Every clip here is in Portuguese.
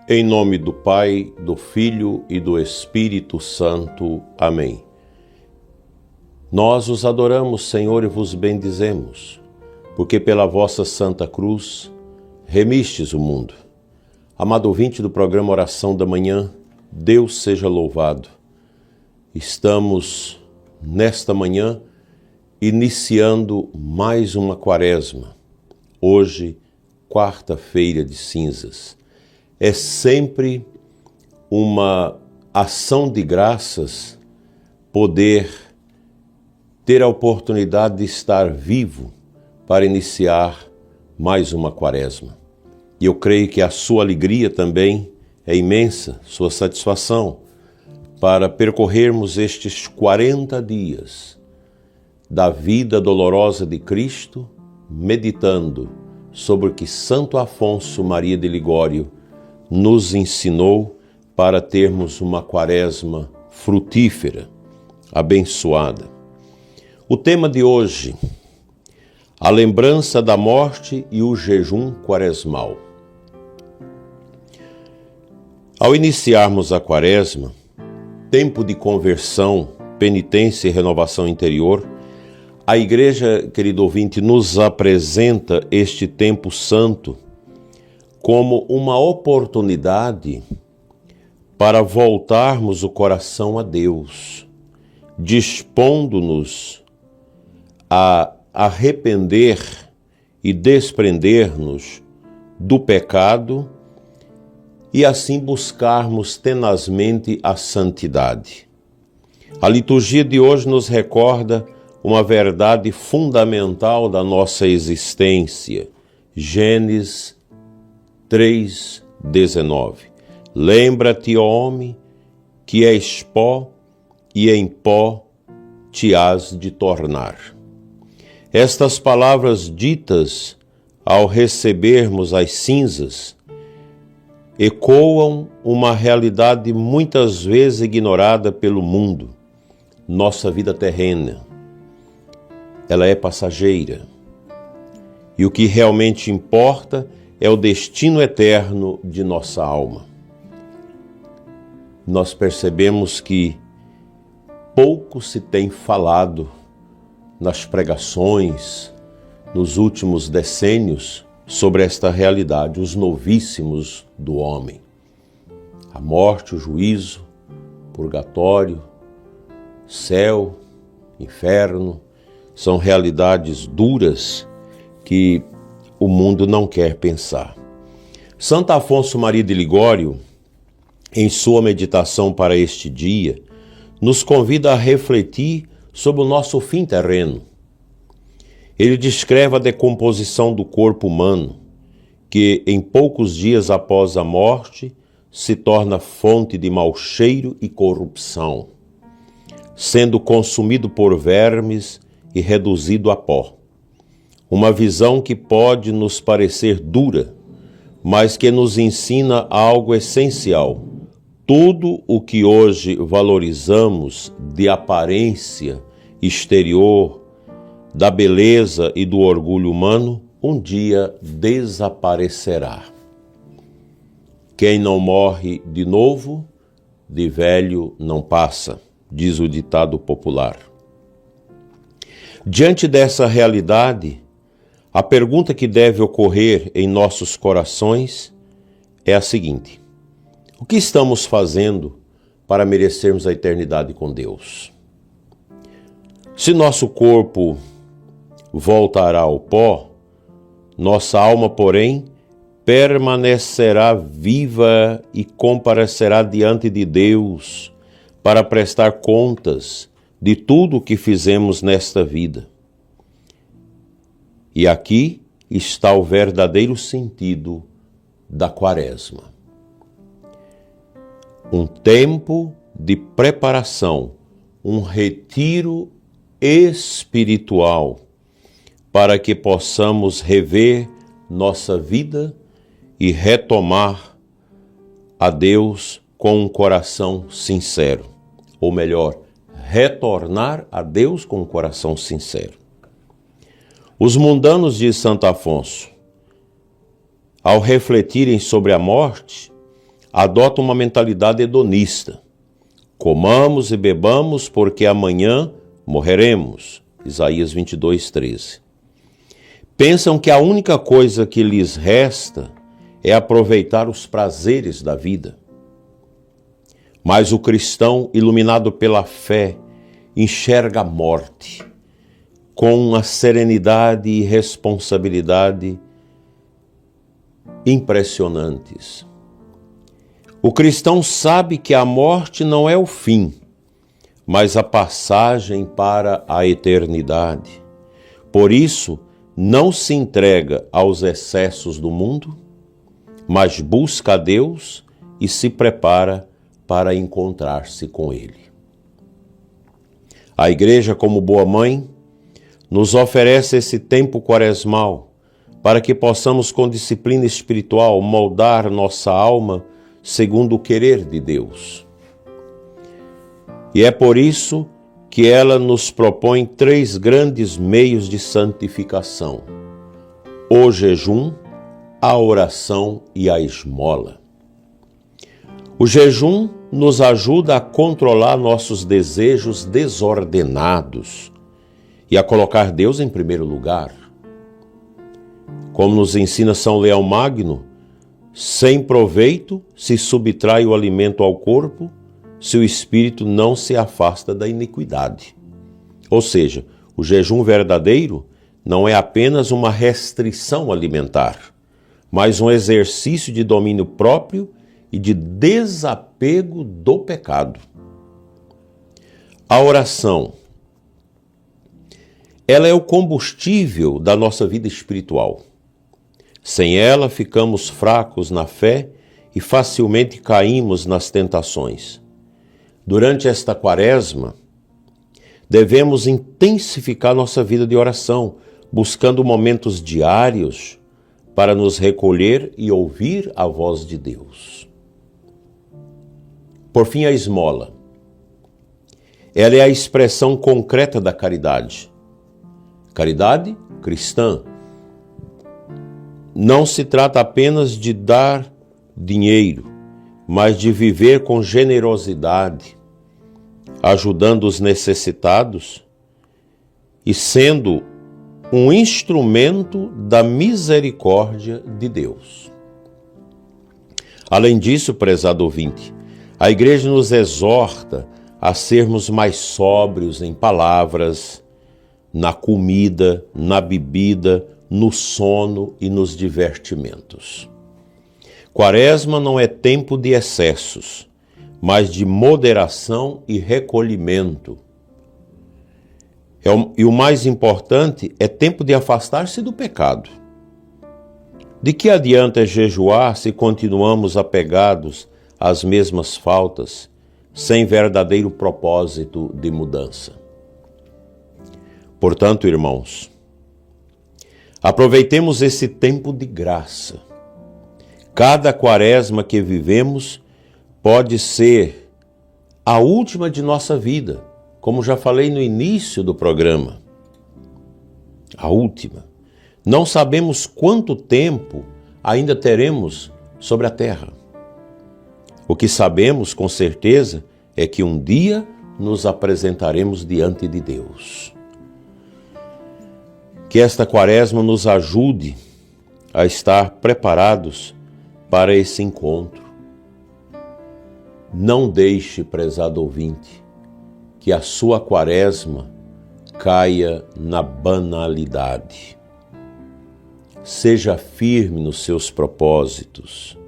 Em nome do Pai, do Filho e do Espírito Santo. Amém. Nós os adoramos, Senhor, e vos bendizemos, porque pela vossa Santa Cruz remistes o mundo. Amado ouvinte do programa Oração da Manhã, Deus seja louvado. Estamos, nesta manhã, iniciando mais uma quaresma. Hoje, quarta-feira de cinzas. É sempre uma ação de graças poder ter a oportunidade de estar vivo para iniciar mais uma quaresma. E eu creio que a sua alegria também é imensa, sua satisfação, para percorrermos estes 40 dias da vida dolorosa de Cristo, meditando sobre o que Santo Afonso Maria de Ligório nos ensinou para termos uma quaresma frutífera, abençoada. O tema de hoje, a lembrança da morte e o jejum quaresmal. Ao iniciarmos a quaresma, tempo de conversão, penitência e renovação interior, a Igreja, querido ouvinte, nos apresenta este tempo santo como uma oportunidade para voltarmos o coração a Deus, dispondo-nos a arrepender e desprender-nos do pecado e assim buscarmos tenazmente a santidade. A liturgia de hoje nos recorda uma verdade fundamental da nossa existência. Gênesis 3:19. Lembra-te, ó homem, que és pó, e em pó te hás de tornar. Estas palavras ditas ao recebermos as cinzas ecoam uma realidade muitas vezes ignorada pelo mundo. Nossa vida terrena, ela é passageira. E o que realmente importa é o destino eterno de nossa alma. Nós percebemos que pouco se tem falado nas pregações, nos últimos decênios, sobre esta realidade, os novíssimos do homem. A morte, o juízo, purgatório, céu, inferno, são realidades duras que o mundo não quer pensar. Santo Afonso Maria de Ligório, em sua meditação para este dia, nos convida a refletir sobre o nosso fim terreno. Ele descreve a decomposição do corpo humano, que em poucos dias após a morte se torna fonte de mau cheiro e corrupção, sendo consumido por vermes e reduzido a pó. Uma visão que pode nos parecer dura, mas que nos ensina algo essencial. Tudo o que hoje valorizamos de aparência exterior, da beleza e do orgulho humano, um dia desaparecerá. Quem não morre de novo, de velho não passa, diz o ditado popular. Diante dessa realidade, a pergunta que deve ocorrer em nossos corações é a seguinte: o que estamos fazendo para merecermos a eternidade com Deus? Se nosso corpo voltará ao pó, nossa alma, porém, permanecerá viva e comparecerá diante de Deus para prestar contas de tudo o que fizemos nesta vida. E aqui está o verdadeiro sentido da quaresma. Um tempo de preparação, um retiro espiritual, para que possamos rever nossa vida e retomar a Deus com um coração sincero. Ou melhor, retornar a Deus com um coração sincero. Os mundanos de Santo Afonso, ao refletirem sobre a morte, adotam uma mentalidade hedonista. Comamos e bebamos porque amanhã morreremos. Isaías 22:13. Pensam que a única coisa que lhes resta é aproveitar os prazeres da vida. Mas o cristão, iluminado pela fé, enxerga a morte com uma serenidade e responsabilidade impressionantes. O cristão sabe que a morte não é o fim, mas a passagem para a eternidade. Por isso, não se entrega aos excessos do mundo, mas busca a Deus e se prepara para encontrar-se com Ele. A Igreja, como boa mãe, nos oferece esse tempo quaresmal para que possamos, com disciplina espiritual, moldar nossa alma segundo o querer de Deus. E é por isso que ela nos propõe 3 grandes meios de santificação: o jejum, a oração e a esmola. O jejum nos ajuda a controlar nossos desejos desordenados e a colocar Deus em primeiro lugar. Como nos ensina São Leão Magno, sem proveito se subtrai o alimento ao corpo, se o espírito não se afasta da iniquidade. Ou seja, o jejum verdadeiro não é apenas uma restrição alimentar, mas um exercício de domínio próprio e de desapego do pecado. A oração, ela é o combustível da nossa vida espiritual. Sem ela, ficamos fracos na fé e facilmente caímos nas tentações. Durante esta quaresma, devemos intensificar nossa vida de oração, buscando momentos diários para nos recolher e ouvir a voz de Deus. Por fim, a esmola. Ela é a expressão concreta da caridade. Caridade cristã. Não se trata apenas de dar dinheiro, mas de viver com generosidade, ajudando os necessitados e sendo um instrumento da misericórdia de Deus. Além disso, prezado ouvinte, a Igreja nos exorta a sermos mais sóbrios em palavras, na comida, na bebida, no sono e nos divertimentos. Quaresma não é tempo de excessos, mas de moderação e recolhimento. E o mais importante é tempo de afastar-se do pecado. De que adianta jejuar se continuamos apegados às mesmas faltas, sem verdadeiro propósito de mudança? Portanto, irmãos, aproveitemos esse tempo de graça. Cada quaresma que vivemos pode ser a última de nossa vida, como já falei no início do programa. A última. Não sabemos quanto tempo ainda teremos sobre a terra. O que sabemos com certeza é que um dia nos apresentaremos diante de Deus. Que esta quaresma nos ajude a estar preparados para esse encontro. Não deixe, prezado ouvinte, que a sua quaresma caia na banalidade. Seja firme nos seus propósitos.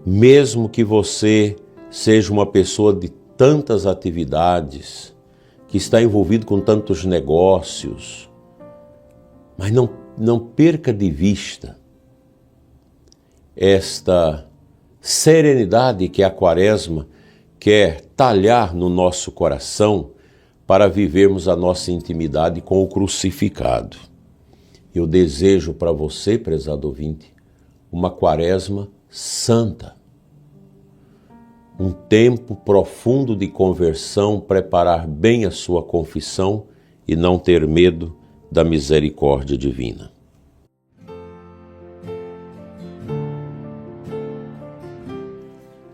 Mesmo que você seja uma pessoa de tantas atividades, que está envolvido com tantos negócios, mas não perca de vista esta serenidade que a quaresma quer talhar no nosso coração para vivermos a nossa intimidade com o crucificado. Eu desejo para você, prezado ouvinte, uma quaresma santa. Um tempo profundo de conversão, preparar bem a sua confissão e não ter medo da misericórdia divina.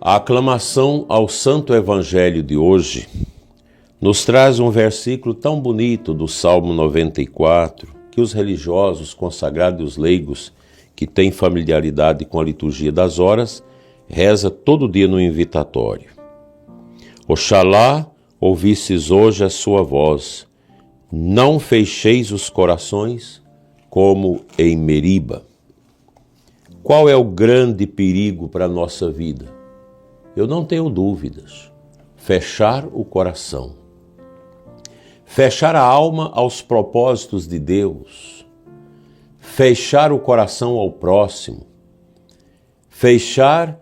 A aclamação ao Santo Evangelho de hoje nos traz um versículo tão bonito do Salmo 94, que os religiosos, consagrados e os leigos que têm familiaridade com a liturgia das horas, reza todo dia no invitatório. Oxalá ouvisses hoje a sua voz, não fecheis os corações como em Meriba. Qual é o grande perigo para a nossa vida? Eu não tenho dúvidas. Fechar o coração. Fechar a alma aos propósitos de Deus. Fechar o coração ao próximo. Fechar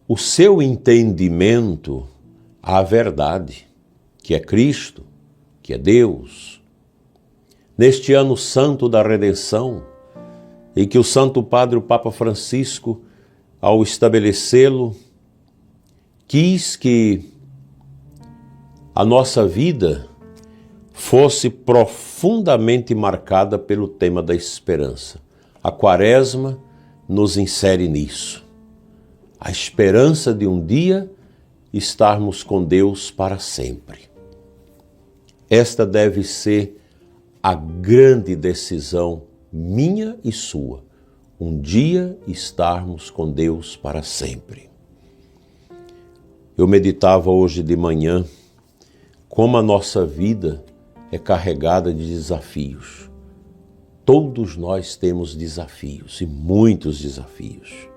o seu entendimento à verdade, que é Cristo, que é Deus. Neste ano santo da redenção, em que o Santo Padre, o Papa Francisco, ao estabelecê-lo, quis que a nossa vida fosse profundamente marcada pelo tema da esperança. A Quaresma nos insere nisso. A esperança de um dia estarmos com Deus para sempre. Esta deve ser a grande decisão minha e sua. Um dia estarmos com Deus para sempre. Eu meditava hoje de manhã como a nossa vida é carregada de desafios. Todos nós temos desafios, e muitos desafios.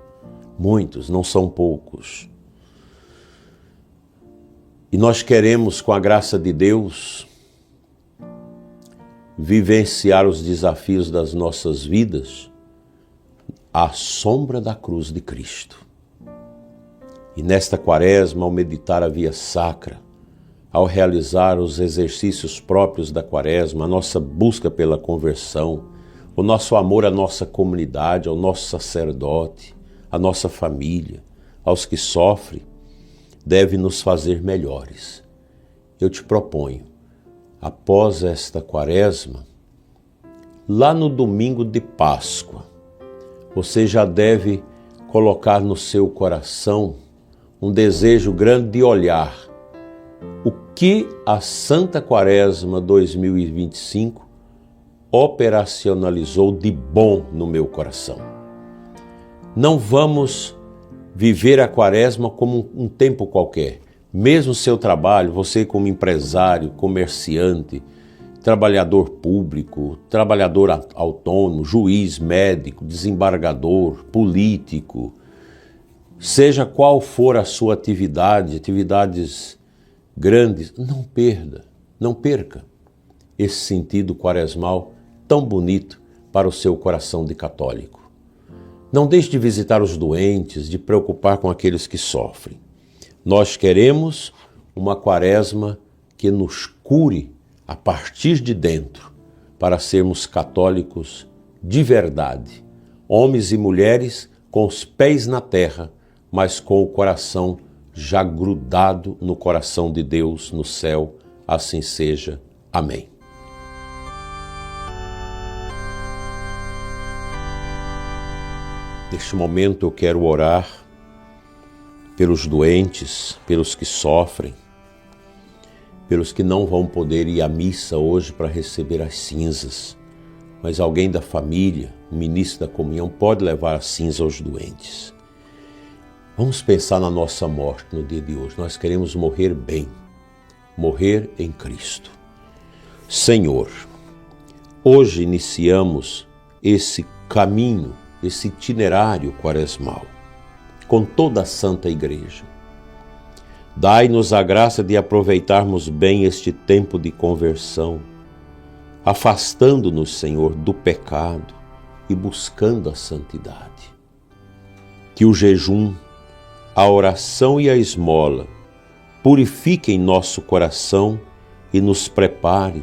Muitos, não são poucos. E nós queremos, com a graça de Deus, vivenciar os desafios das nossas vidas à sombra da cruz de Cristo. E nesta Quaresma, ao meditar a via sacra, ao realizar os exercícios próprios da Quaresma, a nossa busca pela conversão, o nosso amor à nossa comunidade, ao nosso sacerdote, à nossa família, aos que sofrem, deve nos fazer melhores. Eu te proponho, após esta Quaresma, lá no domingo de Páscoa, você já deve colocar no seu coração um desejo grande de olhar o que a Santa Quaresma 2025 operacionalizou de bom no meu coração. Não vamos viver a Quaresma como um tempo qualquer. Mesmo o seu trabalho, você como empresário, comerciante, trabalhador público, trabalhador autônomo, juiz, médico, desembargador, político, seja qual for a sua atividade, atividades grandes, não perca esse sentido quaresmal tão bonito para o seu coração de católico. Não deixe de visitar os doentes, de preocupar com aqueles que sofrem. Nós queremos uma Quaresma que nos cure a partir de dentro, para sermos católicos de verdade, homens e mulheres com os pés na terra, mas com o coração já grudado no coração de Deus, no céu. Assim seja. Amém. Neste momento eu quero orar pelos doentes, pelos que sofrem, pelos que não vão poder ir à missa hoje para receber as cinzas, mas alguém da família, o ministro da comunhão, pode levar a cinza aos doentes. Vamos pensar na nossa morte no dia de hoje. Nós queremos morrer bem, morrer em Cristo. Senhor, hoje iniciamos esse caminho, esse itinerário quaresmal, com toda a Santa Igreja. Dai-nos a graça de aproveitarmos bem este tempo de conversão, afastando-nos, Senhor, do pecado e buscando a santidade. Que o jejum, a oração e a esmola purifiquem nosso coração e nos prepare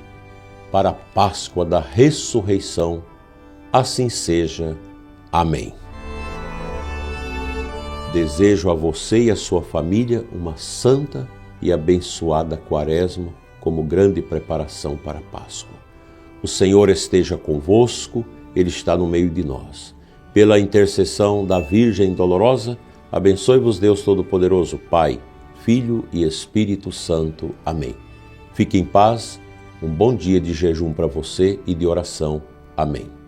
para a Páscoa da ressurreição. Assim seja. Amém. Desejo a você e a sua família uma santa e abençoada Quaresma como grande preparação para a Páscoa. O Senhor esteja convosco, Ele está no meio de nós. Pela intercessão da Virgem Dolorosa, Abençoe-vos Deus Todo-Poderoso, Pai, Filho e Espírito Santo. Amém. Fique em paz, um bom dia de jejum para você e de oração. Amém.